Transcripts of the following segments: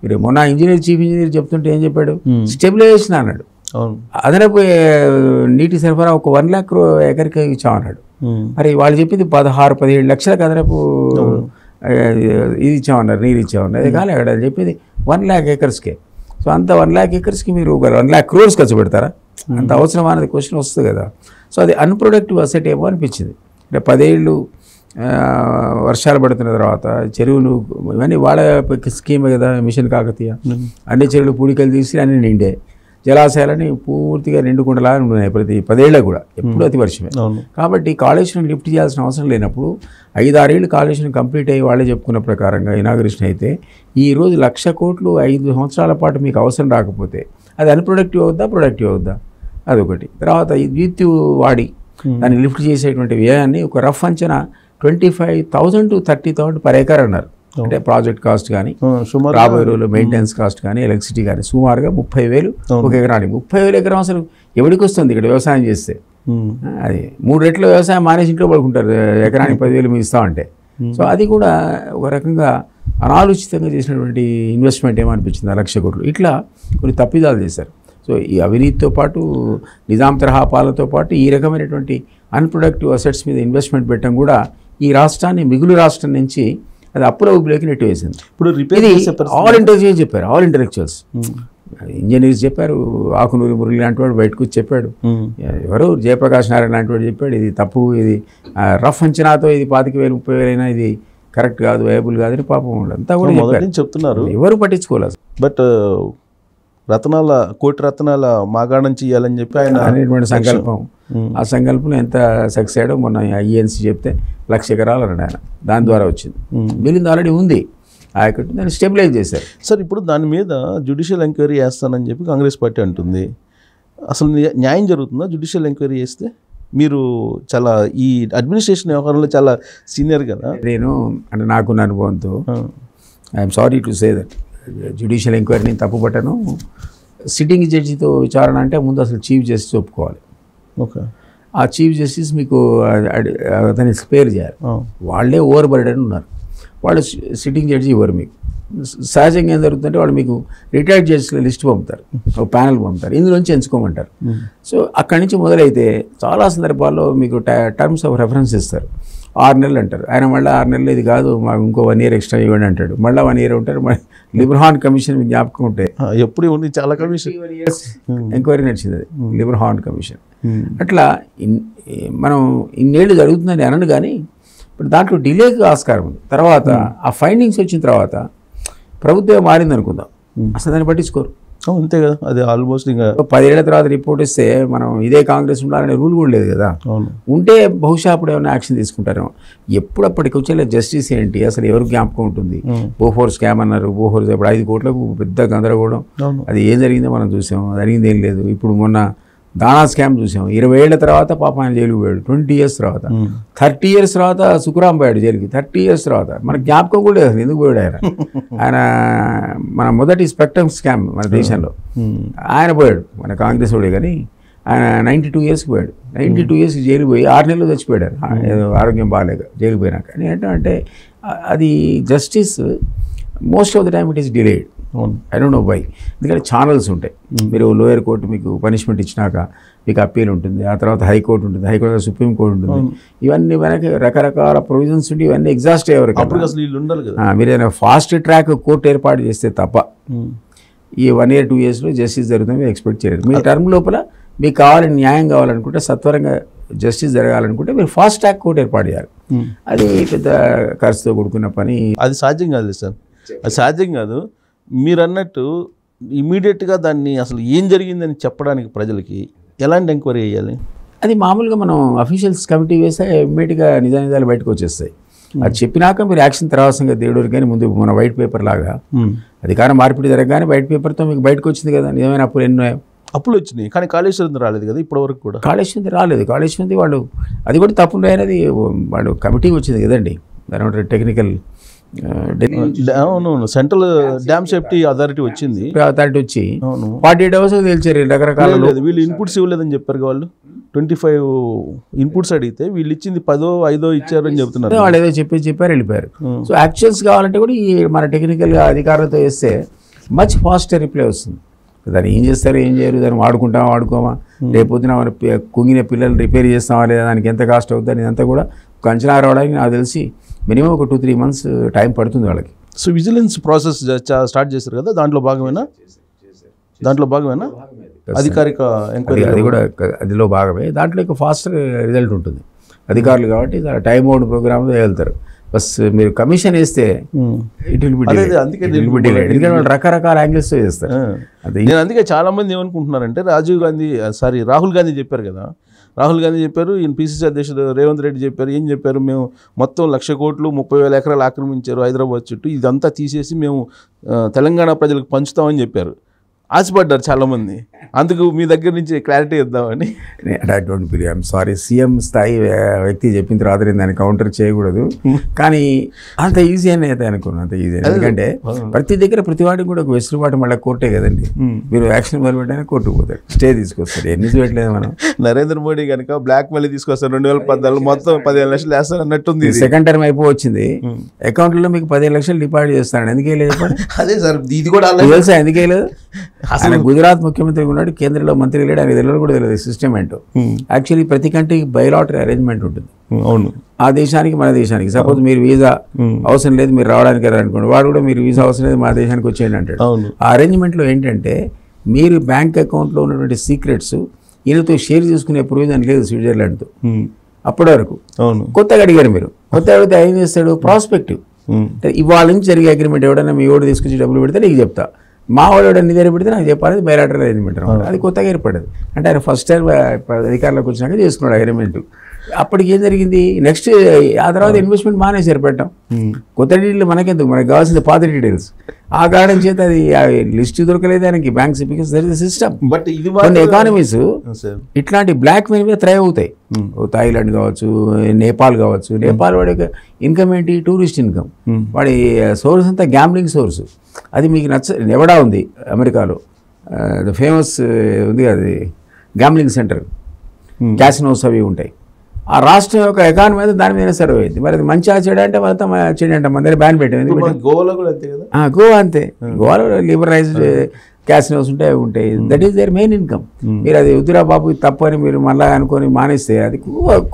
మీరు మొన్న chief engineer చెప్తుంటే ఏం చెప్పాడు, స్టెబిలైజేషన్ అన్నాడు. అదనపు నీటి సరఫరా ఒక 1 lakh ఎకరికి ఇచ్చామన్నాడు. మరి వాళ్ళు చెప్పింది 16-17 లక్షలకు అదనపు ఇది ఇచ్చామన్నారు, నీరు ఇచ్చామన్నారు. అది కానీ అక్కడ చెప్పింది 1 lakh acresకే. సో అంత 1 lakh acresకి మీరు ఒక 1 lakh crores ఖర్చు పెడతారా? అంత అవసరం అనేది క్వశ్చన్ వస్తుంది కదా. సో అది అన్ప్రొడక్టివ్ అసెట్ ఏమో అనిపించింది. అంటే 10 ఏళ్ళు వర్షాలు పడుతున్న తర్వాత చెరువులు ఇవన్నీ వాళ్ళ స్కీమే కదా, మిషన్ కాకతీయ. అన్ని చెరువులు పూడికలు తీసి అన్ని నిండే, జలాశయాలని పూర్తిగా నిండుకుండలా ఉన్నాయి ప్రతి 10 ఏళ్ళకు కూడా, ఎప్పుడు అతి వర్షమే. కాబట్టి కాళేశ్వరం లిఫ్ట్ చేయాల్సిన అవసరం లేనప్పుడు 5-6 ఏళ్ళు కాళేశ్వరం కంప్లీట్ అయ్యి వాళ్ళే చెప్పుకున్న ప్రకారంగా ఇనాగరేషన్ అయితే ఈరోజు 1,00,000 కోట్లు 5 సంవత్సరాల పాటు మీకు అవసరం రాకపోతే అది అన్ప్రొడక్టివ్ అవుద్దా, ప్రొడక్టివ్ అవుద్దా? అదొకటి. తర్వాత విద్యుత్ వాడి దాన్ని లిఫ్ట్ చేసేటువంటి వ్యయాన్ని ఒక రఫ్ అంచనా 25,000 to 30,000 per acre అన్నారు. అంటే ప్రాజెక్ట్ కాస్ట్ కానీ రాబోయే రోజుల్లో మెయింటెనెన్స్ కాస్ట్ కానీ ఎలక్ట్రిసిటీ కానీ సుమారుగా 30,000 ఒక ఎకరానికి. 30,000 ఎకరం అసలు ఎవరికి వస్తుంది ఇక్కడ వ్యవసాయం చేస్తే? అది 3 రెట్లు వ్యవసాయం మానేసి ఇంట్లో పడుకుంటారు, ఎకరానికి 10,000 మీకు ఇస్తామంటే. సో అది కూడా ఒక రకంగా అనాలోచితంగా చేసినటువంటి ఇన్వెస్ట్మెంట్ ఏమనిపించింది 1,00,000 కోట్లు. ఇట్లా కొన్ని తప్పిదాలు చేశారు. సో ఈ అవినీతితో పాటు నిజాం తరహా పాలనతో పాటు ఈ రకమైనటువంటి అన్ప్రొడక్టివ్ అసెట్స్ మీద ఇన్వెస్ట్మెంట్ పెట్టడం కూడా ఈ రాష్ట్రాన్ని మిగులు రాష్ట్రం నుంచి అది అప్పుల ఊబిలోకి నెట్టి వేసింది. ఇప్పుడు ఆల్ ఇంటెలిజెన్స్ చెప్పారు, ఆల్ ఇంటెలెక్చువల్స్, ఇంజనీర్స్ చెప్పారు, ఆకునూరి మురళి లాంటి వాడు బయటకు వచ్చి చెప్పాడు, ఎవరు జయప్రకాష్ నారాయణ లాంటి వాడు చెప్పాడు, ఇది తప్పు, ఇది రఫ్ అంచనాతో ఇది 25,000 30,000 అయినా ఇది కరెక్ట్ కాదు, వైబుల్ కాదని పాపం అంతా కూడా చెప్తున్నారు, ఎవరు పట్టించుకోలేదు. బట్ కోటి రత్నాల మాగాణం చేయాలని చెప్పి ఆయన అనేటువంటి సంకల్పం, ఆ సంకల్పంలో ఎంత సక్సెస్ అయ్యాడో మొన్న INC చెప్తే 1,00,000 ఎకరాలు అన్నాడు ఆయన, దాని ద్వారా వచ్చింది. మిగిలింది ఆల్రెడీ ఉంది, ఆయకట్టు దాన్ని స్టెబిలైజ్ చేశారు. సార్ ఇప్పుడు దాని మీద జ్యుడిషియల్ ఎంక్వైరీ చేస్తానని చెప్పి కాంగ్రెస్ పార్టీ అంటుంది. అసలు న్యాయం జరుగుతుందా జ్యుడిషియల్ ఎంక్వైరీ చేస్తే? మీరు చాలా ఈ అడ్మినిస్ట్రేషన్ వ్యవహారంలో చాలా సీనియర్ కదా. నేను అంటే నాకున్న అనుభవంతో I'm sorry to say that judicial enquiry నేను తప్పుపట్టను. సిట్టింగ్ జడ్జితో విచారణ అంటే ముందు అసలు చీఫ్ జస్టిస్ ఒప్పుకోవాలి. ఓకే, ఆ చీఫ్ జస్టిస్ మీకు అతన్ని స్పేర్ చేయాలి. వాళ్ళే ఓవర్ బర్డెన్ ఉన్నారు, వాళ్ళు సిట్టింగ్ జడ్జి ఇవ్వరు మీకు. సహజంగా ఏం జరుగుతుందంటే వాళ్ళు మీకు రిటైర్డ్ జడ్జిల లిస్ట్ పంపుతారు, ఒక ప్యానల్ పంపుతారు, ఇందులోంచి ఎంచుకోమంటారు. సో అక్కడి నుంచి మొదలైతే చాలా సందర్భాల్లో మీకు టర్మ్స్ ఆఫ్ రెఫరెన్స్ ఇస్తారు. 6 నెలలు అంటారు, ఆయన మళ్ళీ 6 నెలలు ఇది కాదు మాకు ఇంకో 1 year ఎక్స్ట్రా ఇవ్వండి అంటాడు, మళ్ళీ 1 year ఉంటారు. లిబ్రహాన్ కమిషన్ మీకు జ్ఞాపకం ఉంటే ఎప్పుడు ఉంది, చాలా కమిషన్ ఎంక్వైరీ నడిచింది, అది లిబ్రహాన్ కమిషన్. అట్లా మనం ఇన్నేళ్ళు జరుగుతుందని అనను, కానీ ఇప్పుడు దాంట్లో డిలేకి ఆస్కారం ఉంది. తర్వాత ఆ ఫైండింగ్స్ వచ్చిన తర్వాత ప్రభుత్వం మారింది అనుకుందాం, అసలు దాన్ని పట్టించుకోరు. అంతే కదా, అది ఆల్మోస్ట్ ఇంకా 10 ఏళ్ల తర్వాత రిపోర్ట్ ఇస్తే మనం ఇదే కాంగ్రెస్ ఉండాలనే రూల్ కూడా లేదు కదా. ఉంటే బహుశా అప్పుడు ఏమైనా యాక్షన్ తీసుకుంటారేమో. ఎప్పుడప్పటికి వచ్చే జస్టిస్ ఏంటి అసలు ఎవరు జ్ఞాపకం ఉంటుంది? బోఫోర్ స్కామ్ అన్నారు, బోఫోర్ ఇప్పుడు 5 కోట్లకు పెద్ద గందరగోళం, అది ఏం జరిగిందో మనం చూసాం, జరిగింది ఏం లేదు. ఇప్పుడు మొన్న దానా స్కామ్ చూసాం, 20 ఏళ్ల తర్వాత పాప ఆయన జైలుకు పోయాడు, 20 years తర్వాత. 30 years తర్వాత సుఖరాం పోయాడు జైలుకి, 30 years తర్వాత. మన జ్ఞాపకం కూడా లేదు ఎందుకు పోయాడు ఆయన. ఆయన మన మొదటి స్పెక్ట్రమ్ స్కామ్ మన దేశంలో ఆయన పోయాడు, మన కాంగ్రెస్ వాడే, కానీ ఆయన 92 yearsకి పోయాడు. 92 yearsకి జైలు పోయి 6 నెలలు చచ్చిపోయాడు, ఏదో ఆరోగ్యం బాగాలేక జైలు పోయినాక. ఏంటంటే అది justice most of the time it is delayed. I don't know why. ఎందుకంటే ఛానల్స్ ఉంటాయి, మీరు లోయర్ కోర్టు మీకు పనిష్మెంట్ ఇచ్చినాక మీకు అప్పీల్ ఉంటుంది, ఆ తర్వాత హైకోర్టు ఉంటుంది, హైకోర్టు సుప్రీం కోర్టు ఉంటుంది, ఇవన్నీ మనకి రకరకాల ప్రొవిజన్స్ ఉండి ఇవన్నీ ఎగ్జాస్ట్ అయ్యేవారు. మీరు ఏదైనా ఫాస్ట్ ట్రాక్ కోర్టు ఏర్పాటు చేస్తే తప్ప ఈ 1 year 2 yearsలో జస్టిస్ జరుగుతుంది మీరు ఎక్స్పెక్ట్ చేయలేదు. మీ టర్మ్ లోపల మీకు కావాలని న్యాయం కావాలనుకుంటే, సత్వరంగా జస్టిస్ జరగాలనుకుంటే మీరు ఫాస్ట్ ట్రాక్ కోర్టు ఏర్పాటు చేయాలి. అది పెద్ద ఖర్చుతో కూడుకున్న పని, అది సాధ్యం కాదు సార్, అది సాధ్యం కాదు. మీరు అన్నట్టు ఇమీడియట్గా దాన్ని అసలు ఏం జరిగిందని చెప్పడానికి ప్రజలకి ఎలాంటి ఎంక్వైరీ చేయాలి? అది మామూలుగా మనం అఫీషియల్స్ కమిటీ వేస్తే ఇమ్మీడియట్గా నిజానిజాలు బయటకు వచ్చేస్తాయి. అది చెప్పినాక మీరు యాక్షన్ తర్వాతంగా దేవుడు, కానీ ముందు మన వైట్ పేపర్ లాగా అధికార మార్పిడి జరగగానే వైట్ పేపర్తో మీకు బయటకు వచ్చింది కదా నిజమైన అప్పులు ఎన్నో అప్పులు వచ్చినాయి, కానీ కాళేశ్వరం రాలేదు కదా ఇప్పటి వరకు కూడా. కాళేశ్వరం రాలేదు, కాళేశ్వరం వాళ్ళు అది కూడా తప్పు అయినది వాళ్ళు కమిటీ వచ్చింది కదండి, దాని టెక్నికల్ అవును సెంట్రల్ డ్యామ్ సేఫ్టీ అథారిటీ వచ్చింది, అథారిటీ వచ్చి 48 hours తెలిసారు రకరకాల. వీళ్ళు ఇన్పుట్స్ ఇవ్వలేదని చెప్పారు, వాళ్ళు 25 ఇన్పుట్స్ అడిగితే వీళ్ళు ఇచ్చింది 10 5 ఇచ్చారు అని చెప్తున్నారు. వాళ్ళు ఏదో చెప్పారు వెళ్ళిపోయారు. సో యాక్చువల్స్ కావాలంటే కూడా ఈ మన టెక్నికల్గా అధికారులతో వేస్తే మచ్ ఫాస్టర్ రిప్లై వస్తుంది. దాన్ని ఏం చేస్తారు ఏం చేయరు, దాన్ని వాడుకుంటామా వాడుకోమా, రేపొద్దున మన కుంగిన పిల్లలు రిపేర్ చేస్తామా లేదా, దానికి ఎంత కాస్ట్ అవుతుంది ఇదంతా కూడా ఒక అంచనా రావడానికి నాకు తెలిసి మినిమం ఒక 2-3 months టైం పడుతుంది వాళ్ళకి. సో విజిలెన్స్ ప్రాసెస్ స్టార్ట్ చేశారు కదా, దాంట్లో భాగమేనా అధికారిక ఎంక్వైరీ? అది కూడా అదిలో భాగమే. దాంట్లో ఒక ఫాస్టర్ రిజల్ట్ ఉంటుంది. అధికారులు కాబట్టి టైం అవుట్ ప్రోగ్రామ్ వెళ్తారు. బస్ మీరు కమిషన్ వేస్తే ఇట్ విల్ బి డిలేడ్. ఎందుకంటే వాళ్ళు రకరకాల యాంగిల్స్తో చేస్తారు. నేను అందుకే చాలా మంది ఏమనుకుంటున్నారంటే రాహుల్ గాంధీ చెప్పారు కదా, రాహుల్ గాంధీ చెప్పారు, ఈయన పిసిసి అధ్యక్షుడు రేవంత్ రెడ్డి చెప్పారు, ఏం చెప్పారు, మేము మొత్తం 1,00,000 కోట్లు 30,000 ఎకరాలు ఆక్రమించారు హైదరాబాద్ చుట్టూ, ఇదంతా తీసేసి మేము తెలంగాణ ప్రజలకు పంచుతామని చెప్పారు. ఆశపడ్డారు చాలామంది. అందుకు మీ దగ్గర నుంచి క్లారిటీ ఇద్దామని. Don't believe, I'm sorry, CM స్థాయి వ్యక్తి చెప్పిన తర్వాత నేను దాన్ని కౌంటర్ చేయకూడదు. కానీ అంత ఈజీ అని అయితే అనుకున్నాను, అంత ఈజీ. ఎందుకంటే ప్రతి దగ్గర ప్రతి వాడికి కూడా ఒక వెసులుబాటు మళ్ళీ కోర్టే కదండి. మీరు యాక్షన్ మొదలుపెట్టానే కోర్టుకు పోతారు, స్టే తీసుకొస్తారు. ఎన్ని చూడట్లేదు మనం. నరేంద్ర మోడీ కనుక బ్లాక్ మనీ తీసుకొస్తారు 2014 మొత్తం 15 లక్షలు వేస్తారు అన్నట్టుంది. సెకండ్ టర్మ్ అయిపోవచ్చింది, అకౌంట్లో మీకు 15 లక్షలు డిపాజిట్ చేస్తాను. ఎందుకే లేదు చెప్పండి. అదే సార్, ఇది కూడా తెలుసా ఎందుకే లేదు? అసలు గుజరాత్ ముఖ్యమంత్రి ఉన్నాడు, కేంద్రంలో మంత్రి లేడు, ఆయన తెలియదు కూడా తెలియదు సిస్టమ్ ఏంటో. యాక్చువల్లీ ప్రతి కంట్రీకి బైలాటరీ అరేంజ్మెంట్ ఉంటుంది. అవును, ఆ దేశానికి మన దేశానికి. సపోజ్ మీరు వీసా అవసరం లేదు మీరు రావడానికి అనుకోండి, వాడు కూడా మీరు వీసా అవసరం లేదు మా దేశానికి వచ్చేయండి అంటాడు. ఆ అరేంజ్మెంట్లో ఏంటంటే మీరు బ్యాంక్ అకౌంట్లో ఉన్నటువంటి సీక్రెట్స్ ఈయనతో షేర్ చేసుకునే ప్రొవిజన్ లేదు స్విట్జర్లాండ్తో అప్పటి వరకు. కొత్తగా అడిగారు మీరు, కొత్త అడిగితే ఏం చేస్తాడు, ప్రాస్పెక్టివ్. ఇవాళ నుంచి జరిగే అగ్రిమెంట్ ఎవడైనా మీ ఓడి తీసుకొచ్చి డబ్బులు పెడితే నీకు చెప్తా, మా వాడు ఎవడన్నా నీ దగ్గర పెడితే నాకు చెప్పాలి, బయలాటరీ అరేంజ్మెంట్ అనమాట. అది కొత్తగా ఏర్పడదు. అంటే ఆయన ఫస్ట్ టైం అధికారంలోకి వచ్చినాక చేసుకున్నాడు అగ్రిమెంట్. అప్పటికి ఏం జరిగింది, నెక్స్ట్ ఆ తర్వాత ఇన్వెస్ట్మెంట్ మానేసారు పెట్టడం. కొత్త డీటెయిల్ మనకెందుకు, మనకు కావాల్సింది పాత డీటెయిల్స్. ఆ కారణం చేత అది లిస్ట్ దొరకలేదు ఆయనకి banks, because there is system. But ఇది కొన్ని ఎకానమీస్ ఇట్లాంటి బ్లాక్ మనీ మీద థ్రైవ్ అవుతాయి. థాయిలాండ్ కావచ్చు, నేపాల్ కావచ్చు. నేపాల్ వాడి ఇన్కమ్ ఏంటి, టూరిస్ట్ ఇన్కమ్. వాడి సోర్స్ అంతా గ్యాంబ్లింగ్ సోర్స్. అది మీకు నెవడా ఉంది అమెరికాలో, ఫేమస్ ఉంది అది గ్యాంబ్లింగ్ సెంటర్, క్యాసినోస్ అవి ఉంటాయి. ఆ రాష్ట్రం యొక్క ఎకానమీ మీద దాని మీద సర్వ్ అయింది. మరి అది మంచి చెడు అంటే మొత్తం చెడు అంట, మన దగ్గర బ్యాన్ పెట్టింది. గోవాలో కూడా అంతే కదా, గోవా అంతే. గోవాలో లిబరలైజ్డ్ క్యాసినోస్ ఉంటాయి. That is their main income. మీరు అది వద్దురా బాబు తప్పు అని మీరు మళ్ళీ అనుకొని మానేస్తే అది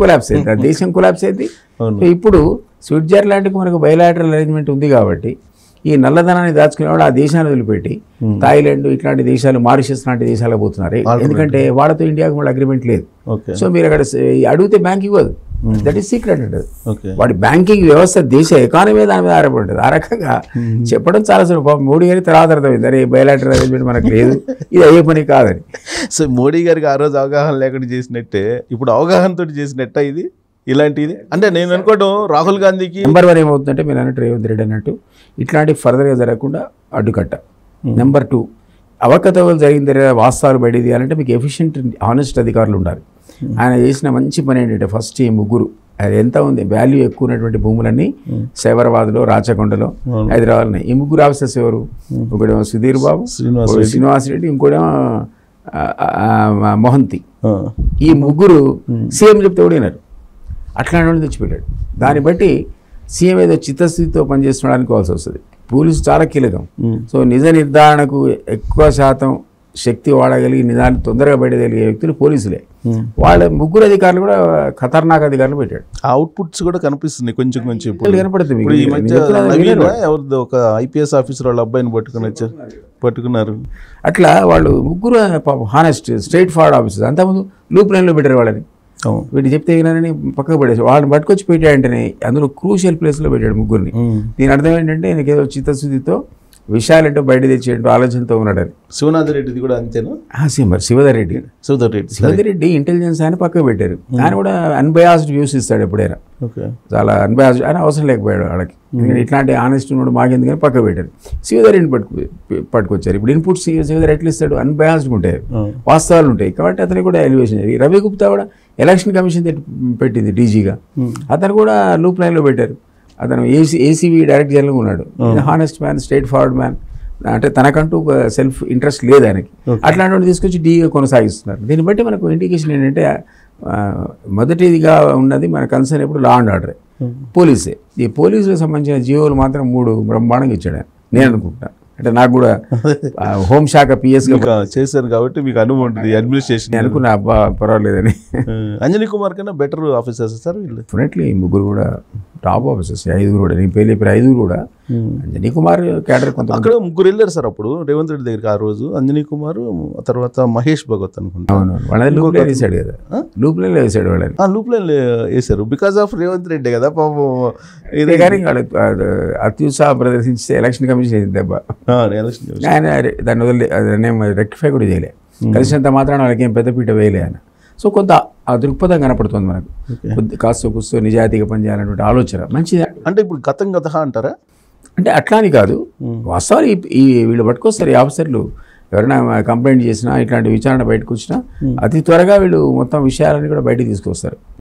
కొలాప్స్ అయింది, దేశం కొలాప్స్ అయింది. ఇప్పుడు స్విట్జర్లాండ్కి మనకు బయలాటరల్ అరేంజ్మెంట్ ఉంది కాబట్టి ఈ నల్లధనాన్ని దాచుకునేవాడు ఆ దేశాన్ని వదిలిపెట్టి థాయిలాండ్ ఇట్లాంటి దేశాలు, మారిషస్ లాంటి దేశాలకు పోతున్నారు. ఎందుకంటే వాళ్ళతో ఇండియాకు మళ్ళీ అగ్రిమెంట్ లేదు. సో మీరు అక్కడ అడిగితే బ్యాంక్ ఇవ్వదు. దట్ ఈస్ సీక్రెట్ అంటది. వాడి బ్యాంకింగ్ వ్యవస్థ, దేశ ఎకానమీ దాని మీద ఆధారపడుతుంది. ఆ రకంగా చెప్పడం చాలా సులభం. మోడీ గారి తర్వాత అర్థమైంది, అరే బయలాటరల్ అరేంజ్మెంట్ మనకు లేదు, ఇది అయ్యే పని కాదని. సో మోడీ గారికి ఆ రోజు అవగాహన లేకుండా చేసినట్టే ఇప్పుడు అవగాహనతో చేసినట్ట ఇది ఇలాంటిది. అంటే నేను అనుకోవడం రాహుల్ గాంధీకి నెంబర్ 1 ఏమవుతుందంటే మీరు అన్నట్టు రేవంత్ రెడ్డి అన్నట్టు ఇట్లాంటి ఫర్దర్గా జరగకుండా అడ్డుకట్ట. నెంబర్ 2 అవకతవకలు జరిగిన తర్వాత వాస్తవాలు బయట తీయాలంటే మీకు ఎఫిషియెంట్ హానెస్ట్ అధికారులు ఉండాలి. ఆయన చేసిన మంచి పని ఏంటంటే ఫస్ట్ ఈ ముగ్గురు, అది ఎంత ఉంది వాల్యూ ఎక్కువ ఉన్నటువంటి భూములన్నీ సైబరాబాద్లో, రాచకొండలో, హైదరాబాద్లో. ఈ ముగ్గురు ఆఫీసర్స్ ఎవరు, ఒకడేమో సుధీర్ బాబు, శ్రీనివాస్ రెడ్డి, ఇంకోటేమో మొహంతి. ఈ ముగ్గురు సీఎం చెప్తే ఓడినారు. అట్లాంటి వాళ్ళు తెచ్చిపెట్టాడు. దాన్ని బట్టి సీఎం ఏదో చిత్తస్థితితో పనిచేస్తున్నాడు అనుకోవాల్సి వస్తుంది. పోలీసు చాలా కీలకం. సో నిజ నిర్ధారణకు ఎక్కువ శాతం శక్తి వాడగలిగి నిజాన్ని తొందరగా బయటగలిగే వ్యక్తులు పోలీసులే. వాళ్ళ ముగ్గురు అధికారులు కూడా ఖతర్నాక్ అధికారులు పెట్టాడు. అవుట్పుట్స్ కూడా కనిపిస్తున్నాయి కొంచెం కొంచెం కనపడుతుంది. ఎవరిదో ఒక ఐపీఎస్ ఆఫీసర్ వాళ్ళ అబ్బాయిని పట్టుకున్నారు. అట్లా వాళ్ళు ముగ్గురు హానెస్ట్ స్ట్రైట్ ఫార్వర్డ్ ఆఫీసర్స్. అంతకుముందు లూప్ లైన్లో పెట్టారు వాళ్ళని. వీటి చెప్తే వినాలని పక్కకు పడేసి వాళ్ళని పట్టుకొచ్చి పెట్టాడంటేనే అందులో క్రూషియల్ ప్లేస్లో పెట్టాడు ముగ్గురిని. దీని అర్థం ఏంటంటే ఆయనకి ఏదో చిత్తశుద్ధితో విషయాలంటూ బయట తెచ్చేట ఆలోచనతో ఉన్నాడని. శివనాథ్ రెడ్డి కూడా అంతేనా? మరి శివధర్ రెడ్డి ఇంటెలిజెన్స్ ఆయన పక్కకు పెట్టారు. ఆయన కూడా అన్బయాస్డ్ వ్యూస్ ఇస్తాడు ఎప్పుడైనా, చాలా అన్బయాస్డ్. ఆయన అవసరం లేకపోయాడు వాళ్ళకి. ఇట్లాంటి ఆనెస్ట్ ఉన్నాడు మాకెందుకని పక్కకు పెట్టారు. శివధర్ రెడ్డిని పట్టుకొచ్చారు. ఇప్పుడు ఇన్పుట్స్ శివధర్ ఎట్లా ఇస్తాడు, అన్బయాస్డ్ ఉంటాయి, వాస్తవాలు ఉంటాయి కాబట్టి అతనికి కూడా ఎలివేషన్ జరిగింది. రవి గుప్తా కూడా ఎలక్షన్ కమిషన్ పెట్టింది డీజీగా, అతను కూడా లూప్ లైన్లో పెట్టారు. అతను ఏసీబీ డైరెక్ట్ జనరల్గా ఉన్నాడు. Honest man, straight forward man. అంటే తనకంటూ సెల్ఫ్ ఇంట్రెస్ట్ లేదు ఆయనకి. అట్లాంటి వాళ్ళు తీసుకొచ్చి డీగా కొనసాగిస్తున్నారు. దీన్ని బట్టి మనకు ఇండికేషన్ ఏంటంటే మొదటిదిగా ఉన్నది మన కన్సర్న్ ఎప్పుడు లా అండ్ ఆర్డర్, పోలీసే. ఈ పోలీసులకు సంబంధించిన జీవోలు మాత్రం 3 బ్రహ్మాండంగా ఇచ్చాడు ఆయన, నేను అనుకుంటున్నాను. అంటే నాకు కూడా హోంశాఖ పిఎస్గా మీకు చేశారు కాబట్టి మీకు అనుభవం ఉంటుంది అడ్మినిస్ట్రేషన్. అనుకున్నా అబ్బా పర్వాలేదని. అంజనీ కుమార్ కన్నా బెటర్ ఆఫీసర్స్ సార్ వీళ్ళు. డెఫినెట్లీ ముగ్గురు కూడా టాప్ ఆఫీసర్స్, 5 కూడా నేను పేరు 5 కూడా. అంజనీ కుమార్ క్యాడర్ కొంత అక్కడ ముగ్గురు వెళ్ళారు సార్ అప్పుడు రేవంత్ రెడ్డి దగ్గరికి. ఆ రోజు అంజనీ కుమార్, తర్వాత మహేష్ భగవత్ అనుకుంటా. అవును, వాళ్ళని లూప్ లైన్ వేసాడు కదా, లూప్ లైన్ వేసాడు వాళ్ళని. లూప్ లైన్ వేశారు బికాస్ ఆఫ్ రేవంత్ రెడ్డి కదా పాపం. ఇదే కానీ వాళ్ళు అత్యుత్సాహం ప్రదర్శించే ఎలక్షన్ కమిషన్ అయింది దెబ్బ. ఆయన దాన్ని వదిలే దాన్ని రెక్టిఫై కూడా చేయలే, కలిసినంత మాత్రాన వాళ్ళకి ఏం పెద్దపీట వేయలే ఆయన. సో కొంత ఆ దృక్పథం కనపడుతుంది మనకు, కాస్త కూస్తో నిజాయితీగా పనిచేయాలన్నటువంటి ఆలోచన మంచిది. అంటే ఇప్పుడు గతం అంటారా? అంటే అట్లా అని కాదు, వాస్తవాలు ఈ వీళ్ళు పట్టుకొస్తారు ఈ ఆఫీసర్లు. ఎవరైనా కంప్లైంట్ చేసినా ఇట్లాంటి విచారణ బయటకు వచ్చినా అతి త్వరగా వీళ్ళు మొత్తం విషయాలన్నీ కూడా బయటకు తీసుకొస్తారు.